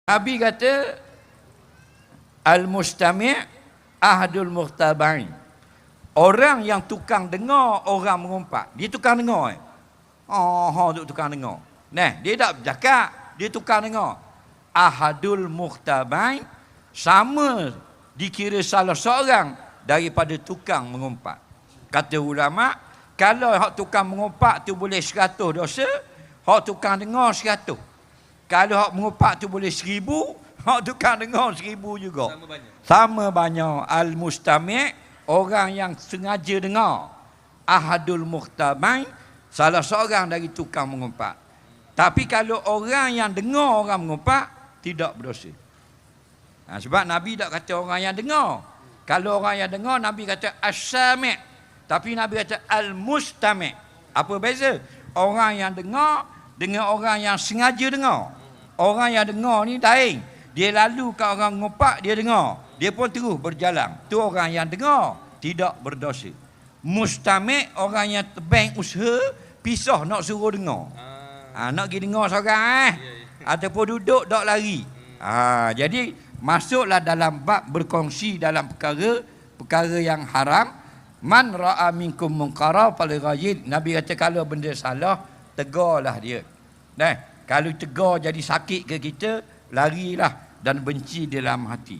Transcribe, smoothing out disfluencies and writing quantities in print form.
Nabi kata al-mustami' ahadul muhtabain. Orang yang tukang dengar orang mengumpat. Dia tukang dengar. Tukang dengar. Nah, dia tak bercakap, dia tukang dengar. Ahadul muhtabain sama dikira salah seorang daripada tukang mengumpat. Kata ulama, kalau hak tukang mengumpat tu boleh 100 dosa, hak tukang dengar 100. Kalau hak mengumpat tu boleh 1000, hak tukang dengar 1000 juga. Sama banyak. Al-mustami' orang yang sengaja dengar. Ahadul muhtabain salah seorang dari tukang mengumpat. Tapi kalau orang yang dengar orang mengumpat, tidak berdosa. Sebab Nabi tak kata orang yang dengar. Kalau orang yang dengar, Nabi kata as-sami'. Tapi Nabi kata al-mustami'. Apa beza? Orang yang dengar dengan orang yang sengaja dengar. Orang yang dengar ni lain. Dia lalu kat orang ngumpat, dia dengar. Dia pun terus berjalan. Tu orang yang dengar, tidak berdosa. Mustami' orang yang tebang usaha, pisah nak suruh dengar. Nak pergi dengar seorang ataupun duduk tak lari. Jadi masuklah dalam bab berkongsi dalam perkara yang haram. Man ra'a minkum munkara falyughayyir. Nabi kata kalau benda salah, tegurlah dia. Kalau tegur jadi sakit ke kita, larilah dan benci dalam hati.